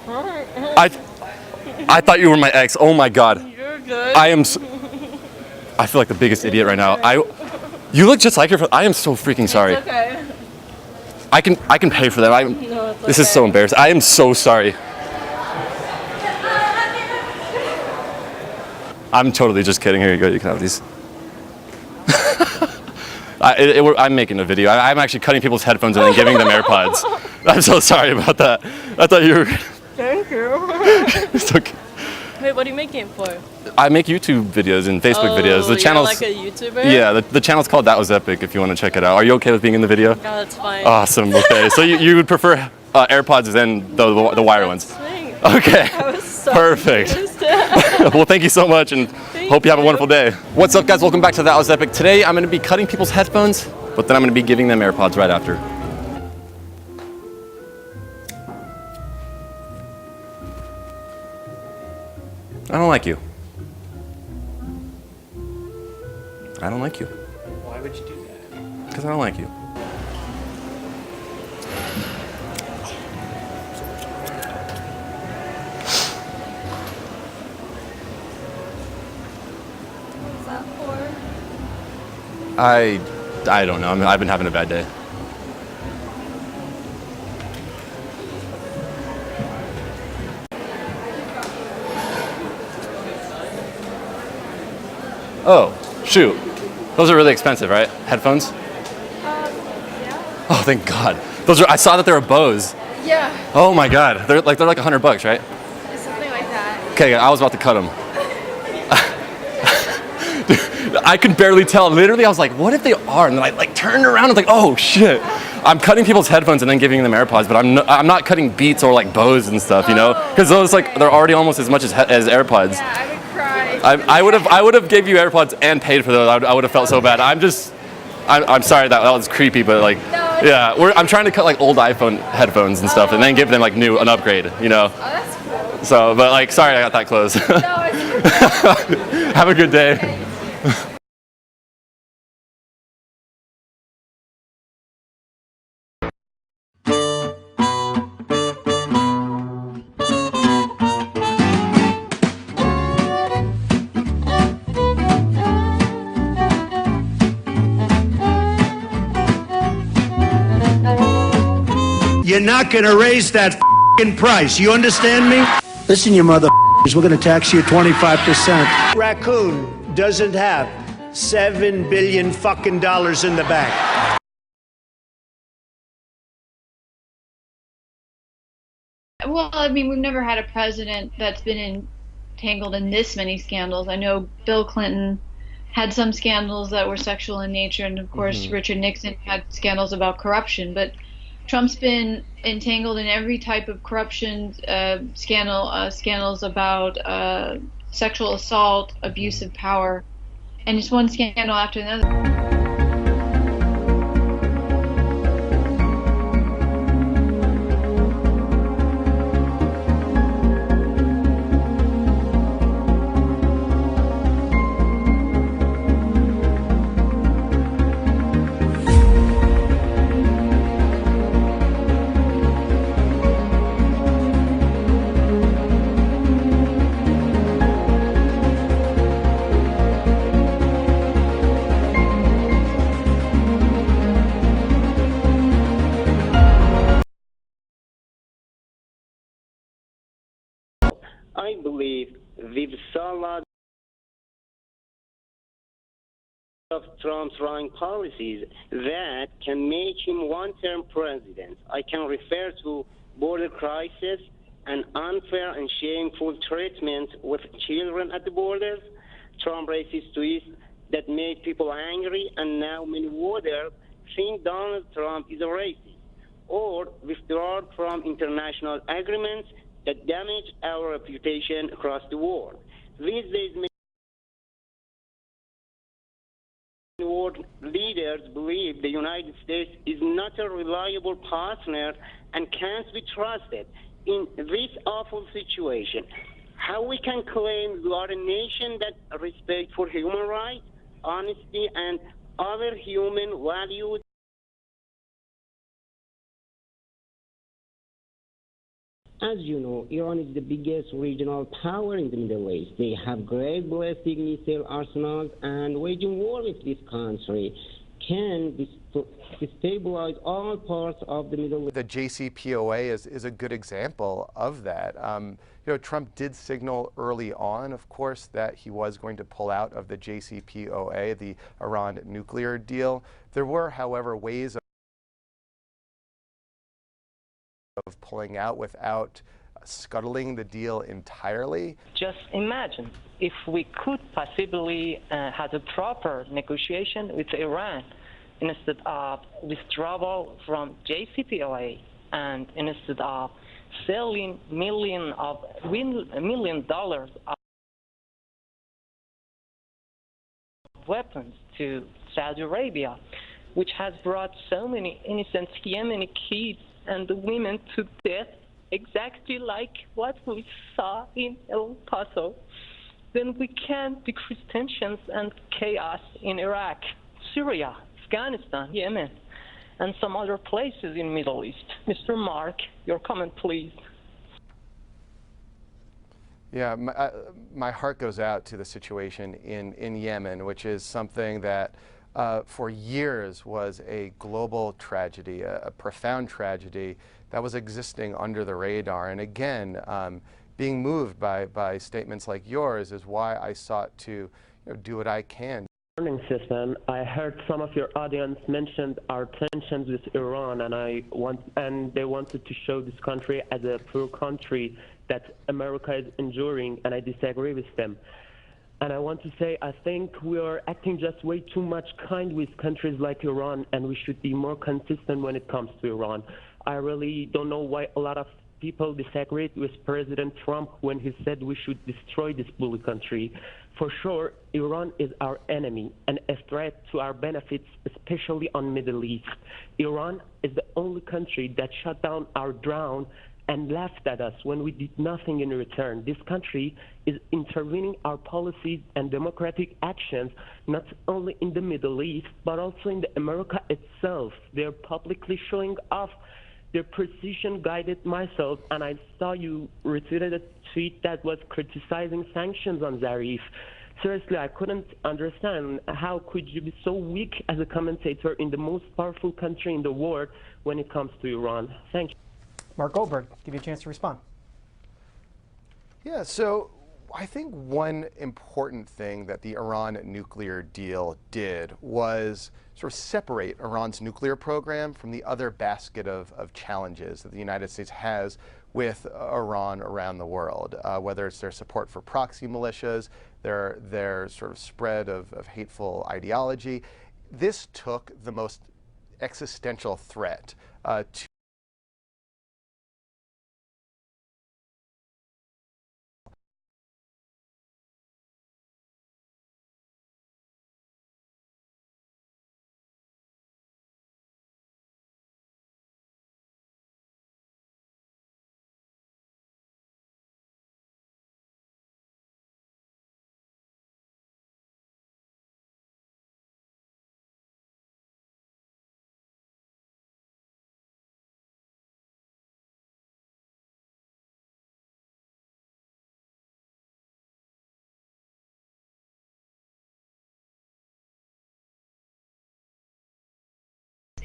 I thought you were my ex. Oh my god. You're good. I feel like the biggest idiot right now. You look just like her. I am so freaking sorry. It's okay. I can pay for that. No, it's This is so okay. embarrassing. I am so sorry. I'm totally just kidding. Here you go. You can have these. I'm making a video. I'm actually cutting people's headphones and then giving them AirPods. I'm so sorry about that. I thought you were. Thank you. It's okay. Wait, what are you making it for? I make YouTube videos and Facebook videos. The You're channel's like a YouTuber? yeah. The channel's called That Was Epic. If you want to check it out. Are you okay with being in the video? Yeah, that's fine. Awesome. Okay. So you would prefer AirPods than the wire ones? Sweet. Okay. I was so Perfect. confused. Well, thank you so much, and hope you have a wonderful day. What's up, guys? Welcome back to That Was Epic. Today, I'm going to be cutting people's headphones, but then I'm going to be giving them AirPods right after. I don't like you. I don't like you. Why would you do that? Because I don't like you. What's that for? I don't know. I've been having a bad day. Oh, shoot. Those are really expensive, right? Headphones? Yeah. Oh, thank God. I saw that they were Bose. Yeah, Oh my God. They're like $100, right? something like that. Okay, I was about to cut them. I could barely tell. Literally, I was like, what if they are? And then I like turned around and was like, oh shit. I'm cutting people's headphones and then giving them AirPods, but I'm not cutting Beats or like Bose and stuff, you know? Because those like they're already almost as much as AirPods. Yeah, I would cry. I would have gave you AirPods and paid for those. I would have felt so bad. I'm sorry that was creepy, but like No, it's yeah, I'm trying to cut like old iPhone headphones and stuff, and then give them like an upgrade, you know? Oh, that's cool. So, but like, sorry I got that close. No, it's Have a good day. You're not gonna raise that f***ing price. You understand me? Listen, you motherfuckers, we're gonna tax you 25%. Raccoon doesn't have $7 billion fucking dollars in the bank. Well, I mean, we've never had a president that's been entangled in this many scandals. I know Bill Clinton had some scandals that were sexual in nature, and of course, Richard Nixon had scandals about corruption. But Trump's been entangled in every type of corruption scandals about sexual assault, abuse of power, and it's one scandal after another. I believe we've saw a lot of Trump's wrong policies that can make him one-term president. I can refer to border crisis and unfair and shameful treatment with children at the borders, Trump racist tweets that made people angry, and now many voters think Donald Trump is a racist, or withdraw from international agreements that damage our reputation across the world. These days, many world leaders believe the United States is not a reliable partner and can't be trusted. In this awful situation, how we can claim we are a nation that respects for human rights, honesty, and other human values As you know, Iran is the biggest regional power in the Middle East. They have great ballistic missile arsenals, and waging war with this country can destabilize all parts of the Middle East. The JCPOA is a good example of that. Trump did signal early on, of course, that he was going to pull out of the JCPOA, the Iran nuclear deal. There were, however, ways of pulling out without scuttling the deal entirely. Just imagine if we could possibly have a proper negotiation with Iran instead of withdrawal from JCPOA, and instead of selling $1 million of weapons to Saudi Arabia, which has brought so many innocent Yemeni kids and women to death, exactly like what we saw in El Paso, then we can decrease tensions and chaos in Iraq, Syria, Afghanistan, Yemen, and some other places in Middle East. Mr. Mark, your comment, please. Yeah, my heart goes out to the situation in Yemen, which is something that for years was a global tragedy, a profound tragedy that was existing under the radar. And again, being moved by statements like yours is why I sought to do what I can. Warning system. I heard some of your audience mentioned our tensions with Iran, and they wanted to show this country as a poor country that America is enduring, and I disagree with them. And I want to say, I think we are acting just way too much kind with countries like Iran, and we should be more consistent when it comes to Iran. I really don't know why a lot of people disagreed with President Trump when he said we should destroy this bully country. For sure, Iran is our enemy and a threat to our benefits, especially on Middle East. Iran is the only country that shut down our drone and laughed at us when we did nothing in return. This country is intervening our policies and democratic actions, not only in the Middle East, but also in the America itself. They're publicly showing off their precision-guided missiles, and I saw you retweeted a tweet that was criticizing sanctions on Zarif. Seriously, I couldn't understand how could you be so weak as a commentator in the most powerful country in the world when it comes to Iran. Thank you. Mark Goldberg, give you a chance to respond. Yeah, so I think one important thing that the Iran nuclear deal did was sort of separate Iran's nuclear program from the other basket of challenges that the United States has with Iran around the world, whether it's their support for proxy militias, their sort of spread of hateful ideology. This took the most existential threat to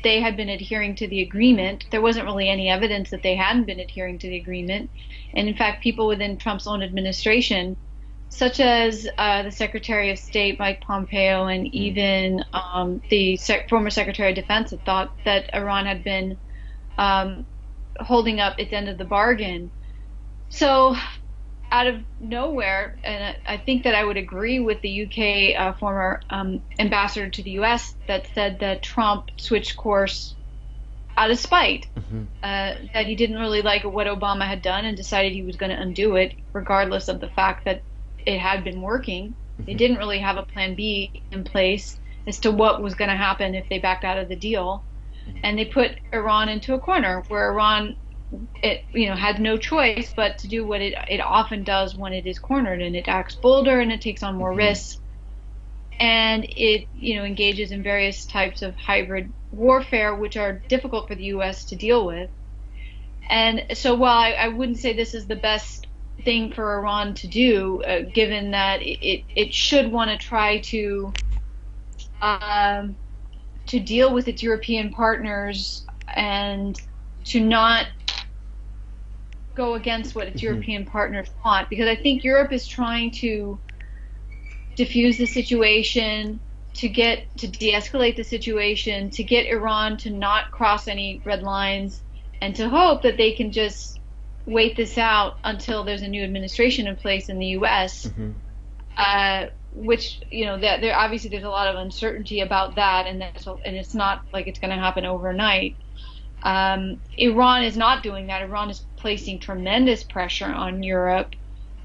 they had been adhering to the agreement. There wasn't really any evidence that they hadn't been adhering to the agreement. And in fact, people within Trump's own administration, such as the Secretary of State, Mike Pompeo, and even the former Secretary of Defense, had thought that Iran had been holding up its end of the bargain. So out of nowhere, and I think that I would agree with the UK former ambassador to the US that said that Trump switched course out of spite, that he didn't really like what Obama had done and decided he was going to undo it, regardless of the fact that it had been working. They didn't really have a plan B in place as to what was going to happen if they backed out of the deal. And they put Iran into a corner where Iran had no choice but to do what it often does when it is cornered, and it acts bolder and it takes on more risks, and it engages in various types of hybrid warfare, which are difficult for the U.S. to deal with. And so while I wouldn't say this is the best thing for Iran to do, given that it should want to try to deal with its European partners and to not go against what its European partners want, because I think Europe is trying to diffuse the situation, to de-escalate the situation, to get Iran to not cross any red lines, and to hope that they can just wait this out until there's a new administration in place in the U.S. Which, you know, that there obviously there's a lot of uncertainty about that, and it's not like it's going to happen overnight. Iran is not doing that. Iran is placing tremendous pressure on Europe.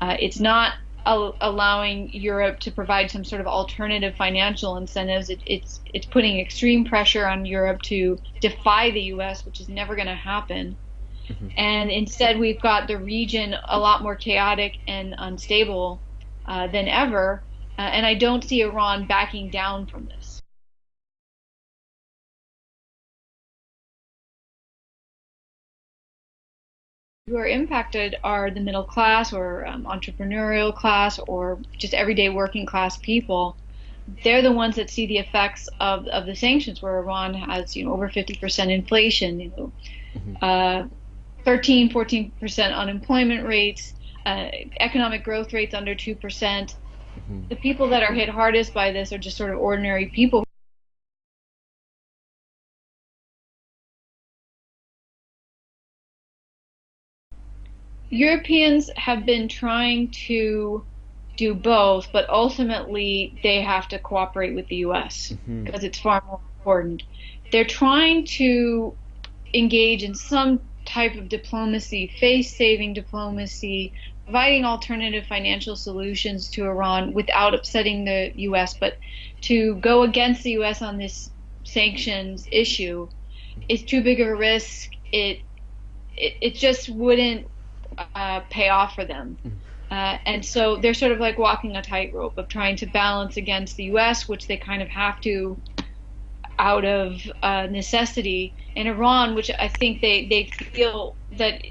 It's not allowing Europe to provide some sort of alternative financial incentives. It's putting extreme pressure on Europe to defy the U.S., which is never going to happen. And instead, we've got the region a lot more chaotic and unstable than ever. And I don't see Iran backing down from this. Who are impacted are the middle class or entrepreneurial class or just everyday working class people. They're the ones that see the effects of the sanctions, where Iran has, you know, over 50% inflation, you know, 13, 14% unemployment rates, economic growth rates under 2%. The people that are hit hardest by this are just sort of ordinary people. Europeans have been trying to do both, but ultimately they have to cooperate with the U.S. because it's far more important. They're trying to engage in some type of diplomacy, face-saving diplomacy, providing alternative financial solutions to Iran without upsetting the U.S., but to go against the U.S. on this sanctions issue is too big of a risk. It just wouldn't pay off for them. And so they're sort of like walking a tightrope of trying to balance against the U.S., which they kind of have to out of necessity, and Iran, which I think they feel that,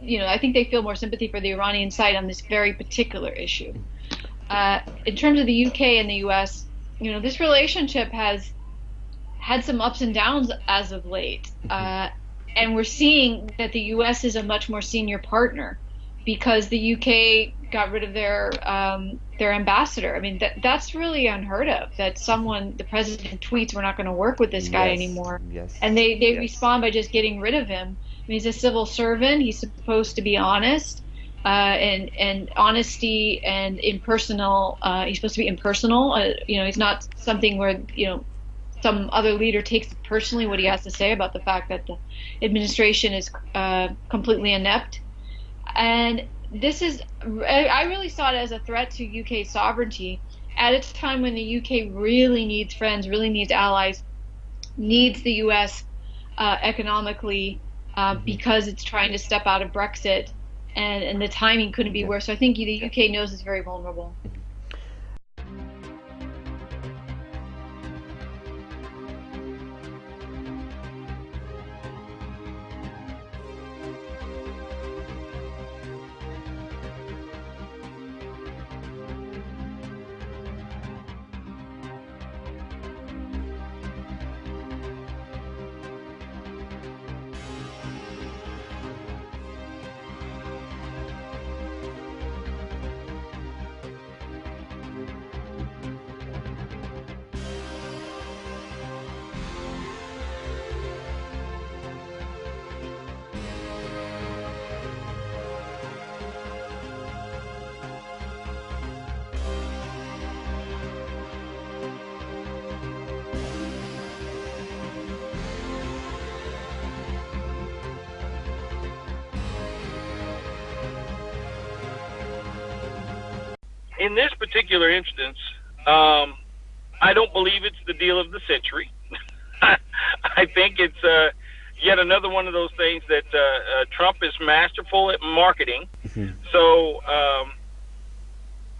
you know, I think they feel more sympathy for the Iranian side on this very particular issue. In terms of the UK and the US, you know, this relationship has had some ups and downs as of late. And we're seeing that the US is a much more senior partner because the UK got rid of their ambassador. I mean, that's really unheard of, that the president tweets, we're not going to work with this guy anymore. And they respond by just getting rid of him. I mean, he's a civil servant. He's supposed to be honest, and honesty and impersonal. He's supposed to be impersonal. You know, he's not something where, you know, some other leader takes it personally what he has to say about the fact that the administration is completely inept. And this is, I really saw it as a threat to UK sovereignty at a time when the UK really needs friends, really needs allies, needs the US economically because it's trying to step out of Brexit, and the timing couldn't be worse. So I think the UK knows it's very vulnerable. In this particular instance, I don't believe it's the deal of the century. I think it's yet another one of those things that Trump is masterful at marketing. So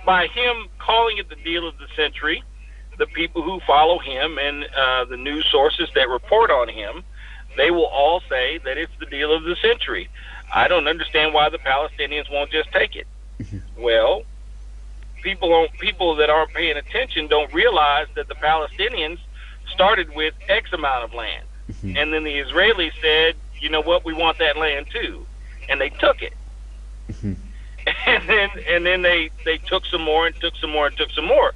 by him calling it the deal of the century, the people who follow him and the news sources that report on him they will all say that it's the deal of the century. I don't understand why the Palestinians won't just take it. Well, people that aren't paying attention don't realize that the Palestinians started with X amount of land, and then the Israelis said, you know what, we want that land too, and they took it. And then they took some more and took some more and took some more,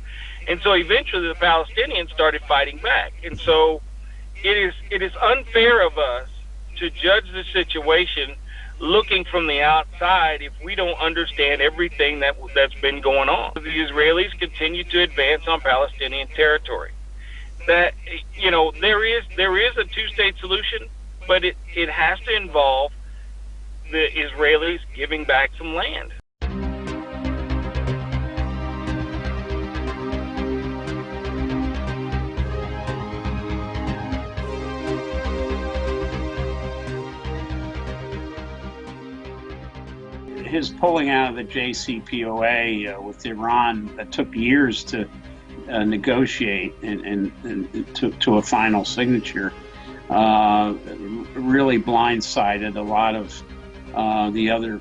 and so eventually the Palestinians started fighting back. And so it is unfair of us to judge the situation looking from the outside if we don't understand everything that's been going on. The Israelis continue to advance on Palestinian territory. That, you know, there is a two-state solution, but it has to involve the Israelis giving back some land. His pulling out of the JCPOA with Iran that took years to negotiate and to a final signature really blindsided a lot of the other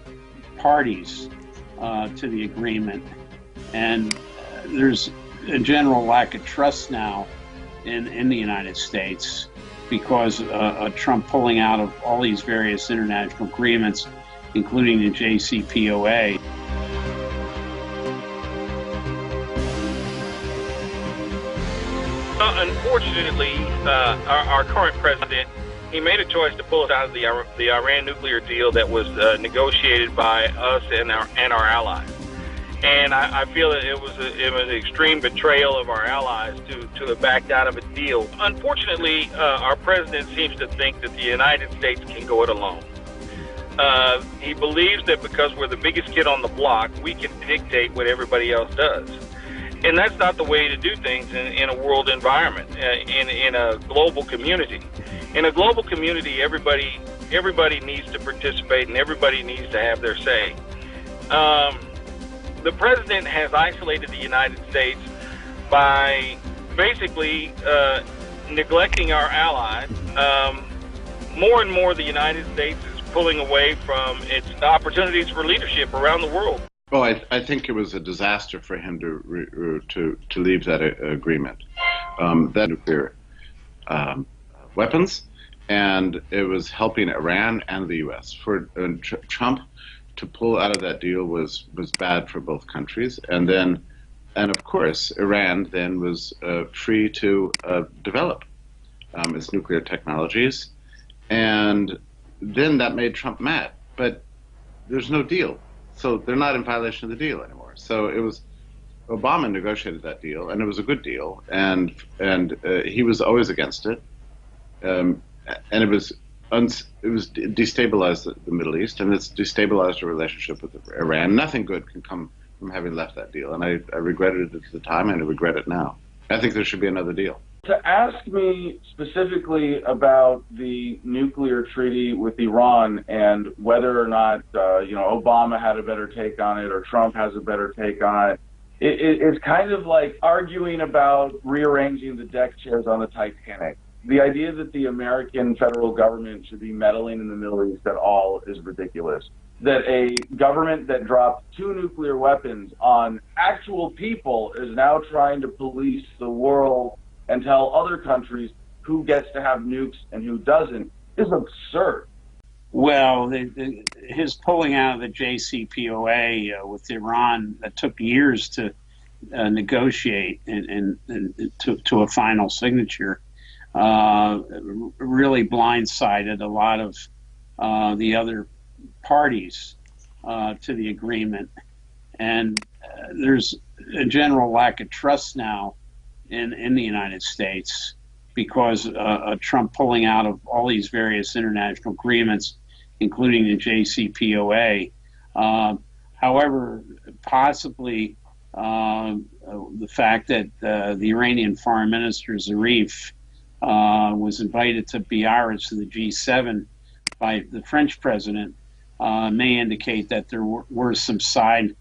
parties to the agreement. And there's a general lack of trust now in the United States because Trump pulling out of all these various international agreements, including the JCPOA. Unfortunately, our current president, he made a choice to pull us out of the Iran nuclear deal that was negotiated by us and our allies. And I feel that it was an extreme betrayal of our allies to have backed out of a deal. Unfortunately, our president seems to think that the United States can go it alone. He believes that because we're the biggest kid on the block, we can dictate what everybody else does. And that's not the way to do things in a world environment, in a global community. In a global community, everybody needs to participate and everybody needs to have their say. The president has isolated the United States by basically neglecting our allies. More and more, the United States is pulling away from its opportunities for leadership around the world. Well, I think it was a disaster for him to leave that agreement, that nuclear weapons, and it was helping Iran and the U.S. For Trump to pull out of that deal was bad for both countries, and of course Iran then was free to develop its nuclear technologies, and then that made Trump mad. But there's no deal. So they're not in violation of the deal anymore. So it was Obama negotiated that deal, and it was a good deal, and he was always against it, and it was destabilized the Middle East, and it's destabilized the relationship with Iran. Nothing good can come from having left that deal, and I regretted it at the time, and I regret it now. I think there should be another deal. To ask me specifically about the nuclear treaty with Iran and whether or not Obama had a better take on it or Trump has a better take on it, it's kind of like arguing about rearranging the deck chairs on the Titanic. The idea that the American federal government should be meddling in the Middle East at all is ridiculous. That a government that dropped 2 nuclear weapons on actual people is now trying to police the world and tell other countries who gets to have nukes and who doesn't is absurd. Well, his pulling out of the JCPOA with Iran that took years to negotiate and to a final signature really blindsided a lot of the other parties to the agreement. And there's a general lack of trust now in the United States because Trump pulling out of all these various international agreements, including the JCPOA. However, possibly the fact that the Iranian Foreign Minister Zarif was invited to Biarritz to the G7 by the French president may indicate that there were some side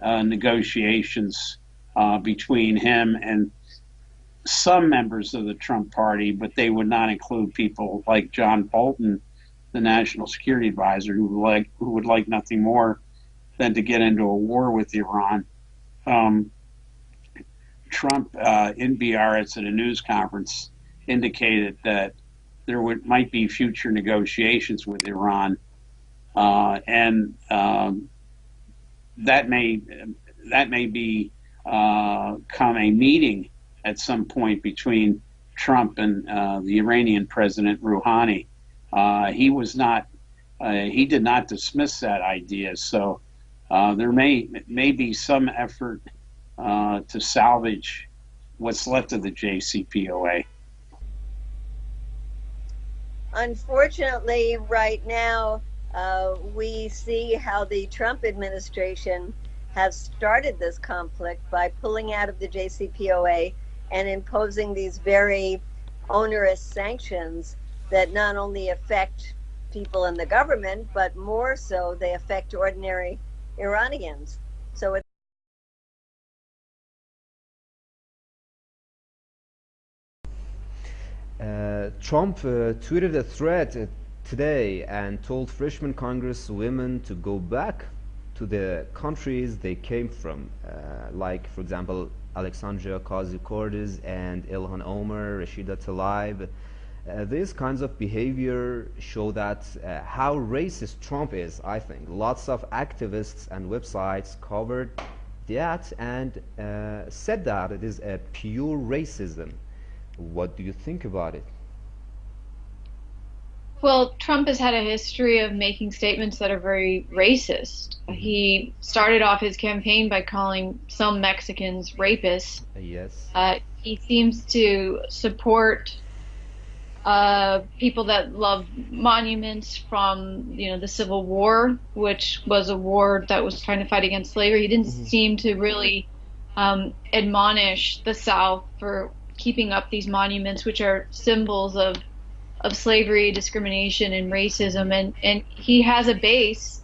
negotiations between him some members of the Trump party, but they would not include people like John Bolton, the national security advisor, who would like nothing more than to get into a war with Iran. Trump in Biarritz at a news conference indicated that there might be future negotiations with Iran, and that may become a meeting at some point between Trump and the Iranian President Rouhani. He did not dismiss that idea. So there may be some effort to salvage what's left of the JCPOA. Unfortunately, right now, we see how the Trump administration has started this conflict by pulling out of the JCPOA and imposing these very onerous sanctions that not only affect people in the government, but more so they affect ordinary Iranians. So it's Trump tweeted a thread today and told freshman congresswomen to go back to the countries they came from, like, for example, Alexandria Ocasio-Cortez and Ilhan Omar, Rashida Tlaib. These kinds of behavior show that how racist Trump is, I think. Lots of activists and websites covered that and said that it is a pure racism. What do you think about it? Well, Trump has had a history of making statements that are very racist. He started off his campaign by calling some Mexicans rapists. Yes. He seems to support people that love monuments from, the Civil War, which was a war that was trying to fight against slavery. He didn't seem to really admonish the South for keeping up these monuments, which are symbols of slavery, discrimination, and racism. And he has a base,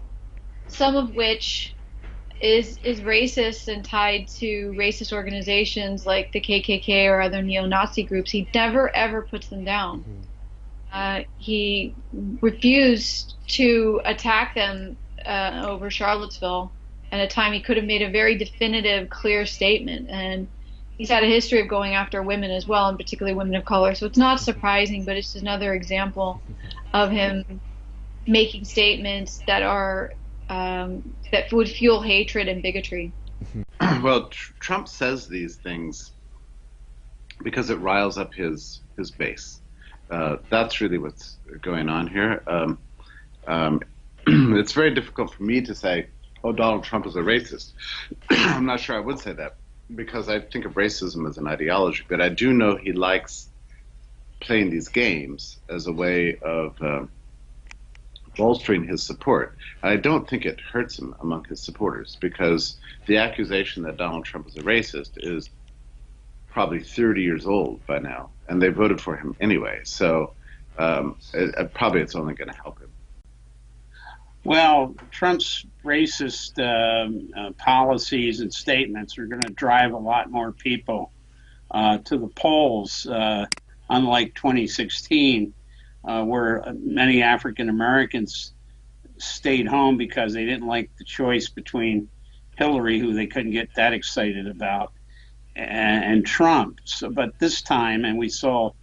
some of which is racist and tied to racist organizations like the KKK or other neo-Nazi groups. He never, ever puts them down. He refused to attack them over Charlottesville at a time he could have made a very definitive, clear statement. And he's had a history of going after women as well, and particularly women of color. So it's not surprising, but it's another example of him making statements that are that would fuel hatred and bigotry. Well, Trump says these things because it riles up his base. That's really what's going on here. It's very difficult for me to say, oh, Donald Trump is a racist. I'm not sure I would say that, because I think of racism as an ideology, but I do know he likes playing these games as a way of bolstering his support. And I don't think it hurts him among his supporters, because the accusation that Donald Trump is a racist is probably 30 years old by now, and they voted for him anyway. So probably it's only going to help him. Well, Trump's racist policies and statements are going to drive a lot more people to the polls, unlike 2016, where many African Americans stayed home because they didn't like the choice between Hillary, who they couldn't get that excited about, and Trump. So, but this time, and we saw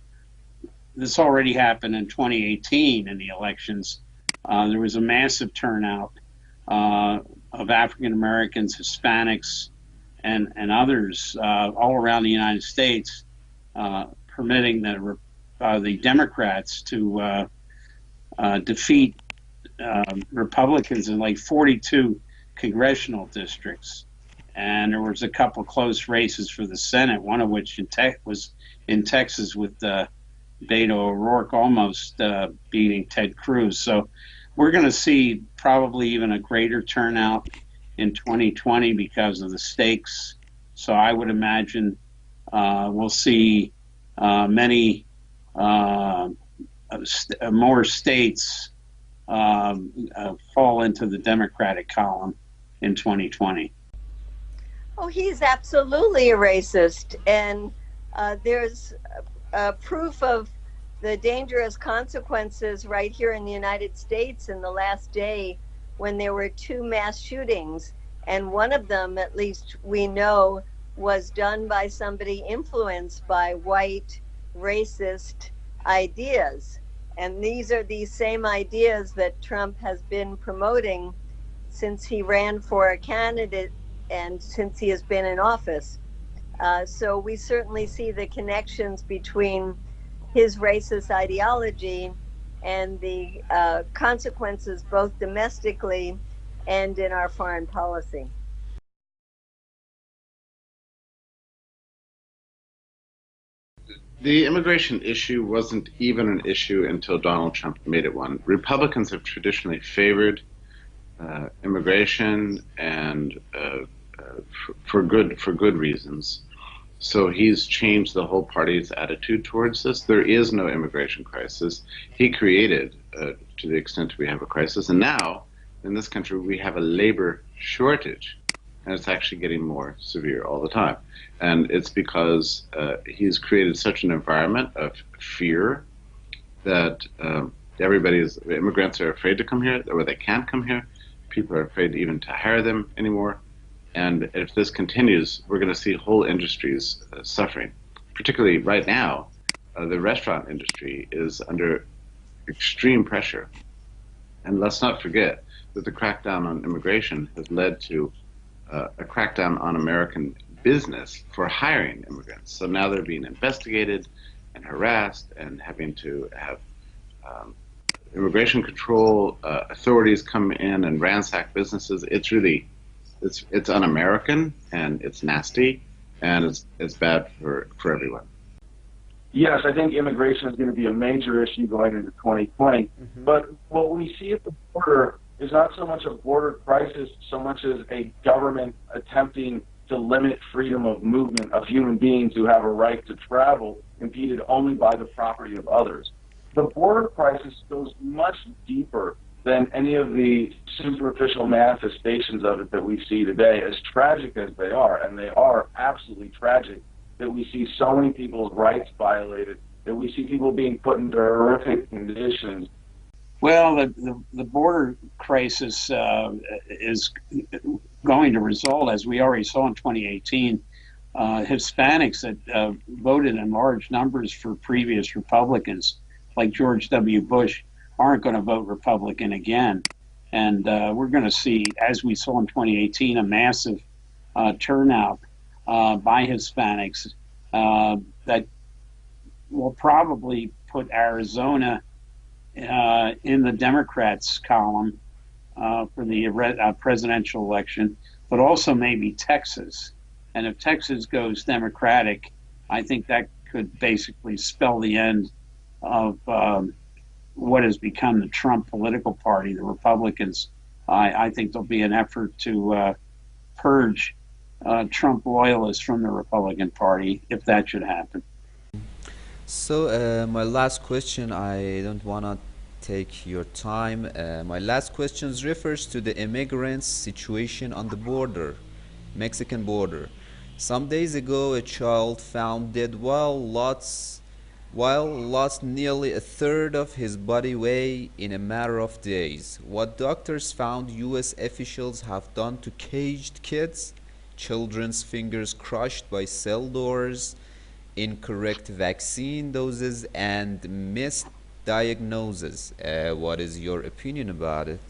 this already happen in 2018 in the elections, there was a massive turnout of African Americans, Hispanics, and others all around the United States, permitting the Democrats to defeat Republicans in like 42 congressional districts. And there was a couple close races for the Senate, one of which was in Texas with Beto O'Rourke almost beating Ted Cruz. So we're going to see probably even a greater turnout in 2020 because of the stakes. So I would imagine we'll see many more states fall into the Democratic column in 2020. Oh, he's absolutely a racist. And There's proof of the dangerous consequences right here in the United States in the last day when there were 2 mass shootings. And one of them, at least we know, was done by somebody influenced by white racist ideas. And these are the same ideas that Trump has been promoting since he ran for a candidate and since he has been in office. So we certainly see the connections between his racist ideology and the consequences both domestically and in our foreign policy. The immigration issue wasn't even an issue until Donald Trump made it one. Republicans have traditionally favored immigration, and for good reasons. So he's changed the whole party's attitude towards this. There is no immigration crisis. He created, to the extent we have a crisis, and now in this country we have a labor shortage, and it's actually getting more severe all the time. And it's because he's created such an environment of fear that immigrants are afraid to come here, or they can't come here. People are afraid even to hire them anymore. And if this continues, we're going to see whole industries suffering. Particularly right now, the restaurant industry is under extreme pressure. And let's not forget that the crackdown on immigration has led to a crackdown on American business for hiring immigrants. So now they're being investigated and harassed and having to have immigration control authorities come in and ransack businesses. It's un-American, and it's nasty, and it's bad for everyone. Yes, I think immigration is going to be a major issue going into 2020. But what we see at the border is not so much a border crisis, so much as a government attempting to limit freedom of movement of human beings who have a right to travel, impeded only by the property of others. The border crisis goes much deeper than any of the superficial manifestations of it that we see today, as tragic as they are, and they are absolutely tragic, that we see so many people's rights violated, that we see people being put into horrific conditions. Well, the border crisis is going to result, as we already saw in 2018, Hispanics that voted in large numbers for previous Republicans, like George W. Bush, aren't going to vote Republican again. And we're going to see, as we saw in 2018, a massive turnout by Hispanics that will probably put Arizona in the Democrats' column for the presidential election, but also maybe Texas. And if Texas goes Democratic, I think that could basically spell the end of what has become the Trump political party, the Republicans. I think there'll be an effort to purge Trump loyalists from the Republican Party if that should happen. So my last question, I don't want to take your time. My last question refers to the immigrants' situation on the border, Mexican border. Some days ago, a child found dead while lost nearly a third of his body weight in a matter of days. What doctors found US officials have done to caged kids, children's fingers crushed by cell doors, incorrect vaccine doses, and missed diagnoses. What is your opinion about it?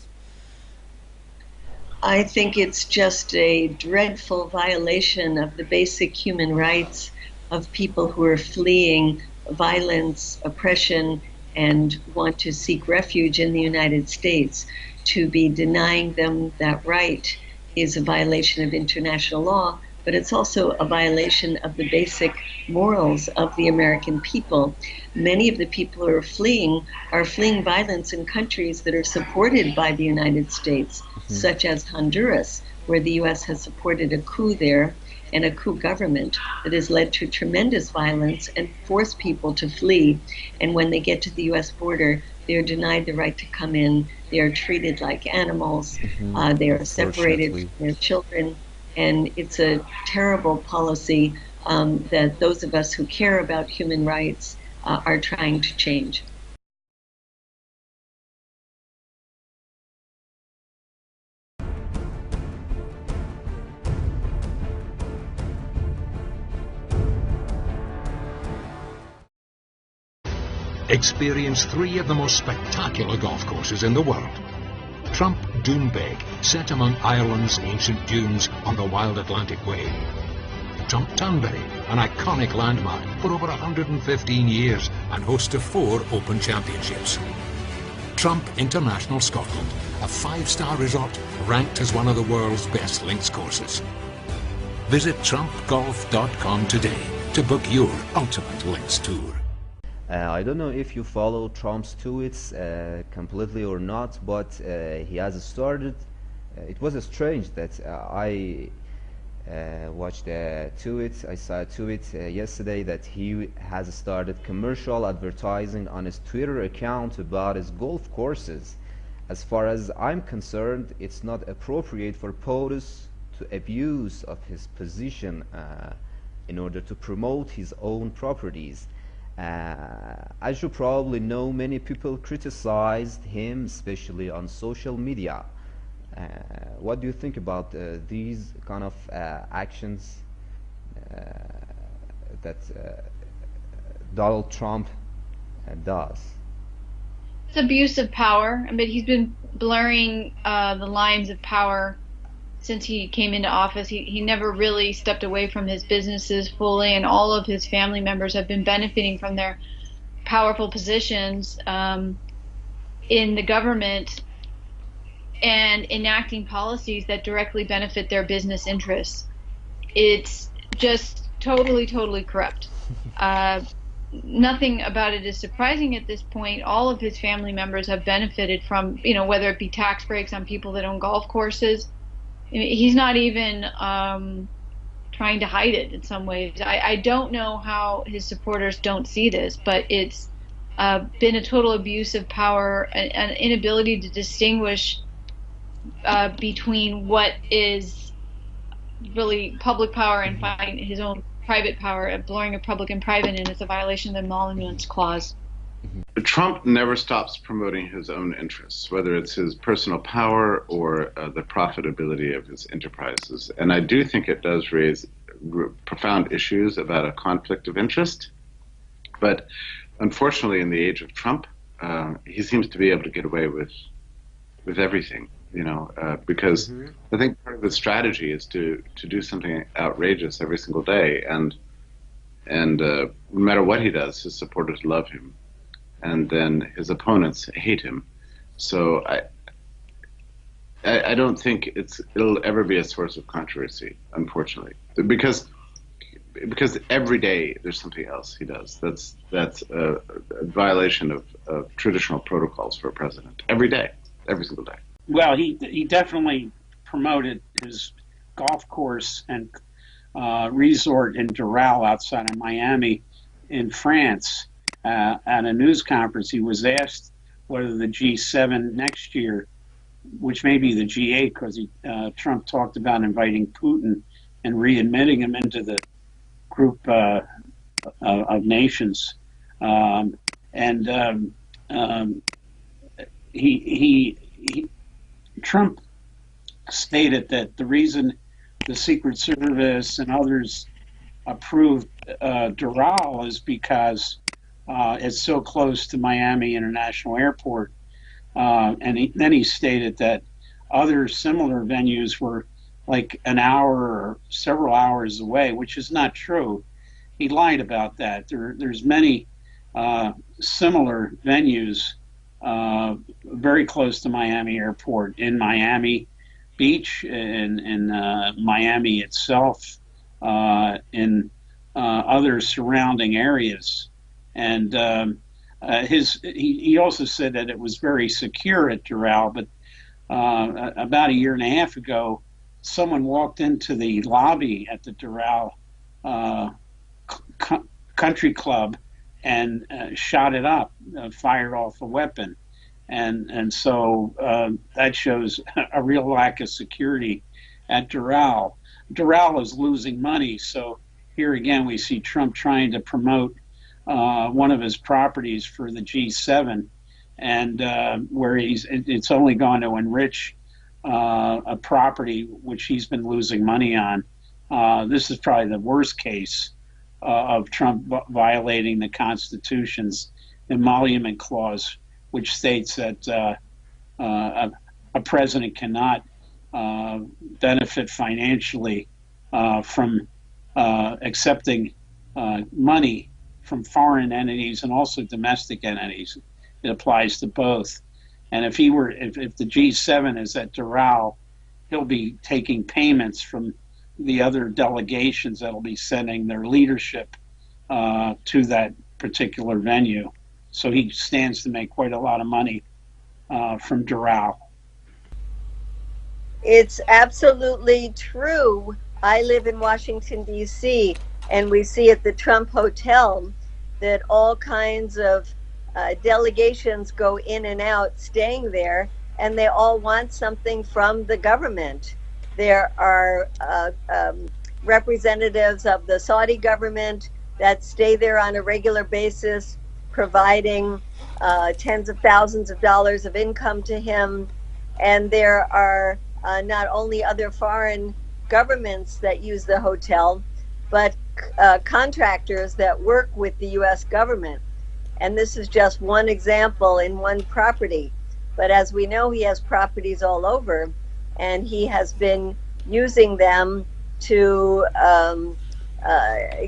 I think it's just a dreadful violation of the basic human rights of people who are fleeing violence, oppression, and want to seek refuge in the United States. To be denying them that right is a violation of international law, but it's also a violation of the basic morals of the American people. Many of the people who are fleeing violence in countries that are supported by the United States, such as Honduras, where the US has supported a coup there, and a coup government that has led to tremendous violence and forced people to flee. And when they get to the US border, they are denied the right to come in. They are treated like animals. They are separated from their children. And it's a terrible policy that those of us who care about human rights are trying to change. Experience 3 of the most spectacular golf courses in the world. Trump Doonbeg, set among Ireland's ancient dunes on the wild Atlantic Way. Trump Townbury, an iconic landmark for over 115 years and host to 4 Open Championships. Trump International Scotland, a 5-star resort ranked as one of the world's best links courses. Visit trumpgolf.com today to book your ultimate links tour. I don't know if you follow Trump's tweets completely or not, but he has started. It was strange that I watched a tweet. I saw a tweet yesterday that he has started commercial advertising on his Twitter account about his golf courses. As far as I'm concerned, it's not appropriate for POTUS to abuse of his position in order to promote his own properties. As you probably know, many people criticized him, especially on social media. What do you think about these kind of actions that Donald Trump does? It's abuse of power. I mean, he's been blurring the lines of power since he came into office. He never really stepped away from his businesses fully, and all of his family members have been benefiting from their powerful positions in the government and enacting policies that directly benefit their business interests. It's just totally corrupt. Nothing about it is surprising at this point. All of his family members have benefited from, whether it be tax breaks on people that own golf courses. He's not even trying to hide it in some ways. I don't know how his supporters don't see this, but it's been a total abuse of power, an inability to distinguish between what is really public power and find his own private power. Blurring of public and private, and it's a violation of the emoluments clause. Trump never stops promoting his own interests, whether it's his personal power or the profitability of his enterprises. And I do think it does raise profound issues about a conflict of interest. But unfortunately, in the age of Trump, he seems to be able to get away with everything, because I think part of his strategy is to do something outrageous every single day. And no matter what he does, his supporters love him. And then his opponents hate him. So I don't think it'll ever be a source of controversy, unfortunately, because every day there's something else he does that's a violation of traditional protocols for a president. Every day, every single day. Well, he definitely promoted his golf course and resort in Doral outside of Miami in France. At a news conference, he was asked whether the G7 next year, which may be the G8, because Trump talked about inviting Putin and readmitting him into the group of nations. Trump stated that the reason the Secret Service and others approved Doral is because it's so close to Miami International Airport. Then he stated that other similar venues were like an hour or several hours away, which is not true. He lied about that. There's many similar venues very close to Miami Airport, in Miami Beach, in Miami itself, in other surrounding areas. And he also said that it was very secure at Doral, but about a year and a half ago, someone walked into the lobby at the Doral Country Club and shot it up, fired off a weapon. And so that shows a real lack of security at Doral. Doral is losing money, so here again, we see Trump trying to promote one of his properties for the G7, and where it's only going to enrich a property which he's been losing money on. This is probably the worst case of Trump violating the Constitution's emolument clause, which states that a president cannot benefit financially from accepting money from foreign entities and also domestic entities. It applies to both. And if the G7 is at Doral, he'll be taking payments from the other delegations that'll be sending their leadership to that particular venue. So he stands to make quite a lot of money from Doral. It's absolutely true. I live in Washington, D.C., and we see at the Trump Hotel that all kinds of delegations go in and out staying there, and they all want something from the government. There are representatives of the Saudi government that stay there on a regular basis, providing tens of thousands of dollars of income to him. And there are not only other foreign governments that use the hotel, but contractors that work with the U.S. government. And this is just one example in one property. But as we know, he has properties all over, and he has been using them to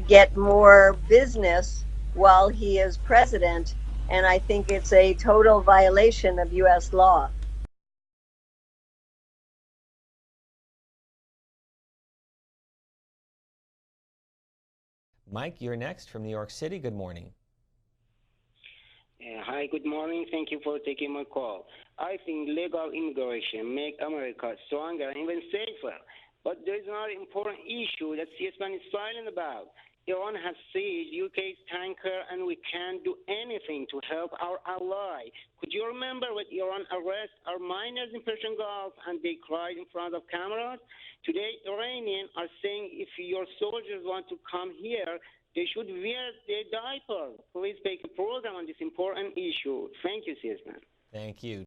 get more business while he is president. And I think it's a total violation of U.S. law. Mike, you're next from New York City. Good morning. Hi, good morning. Thank you for taking my call. I think legal immigration make America stronger and even safer. But there is another important issue that CSPAN is silent about. Iran has seized UK's tanker, and we can't do anything to help our ally. Could you remember when Iran arrested our miners in Persian Gulf and they cried in front of cameras? Today, Iranians are saying if your soldiers want to come here, they should wear their diapers. Please take a program on this important issue. Thank you, CSPAN. Thank you.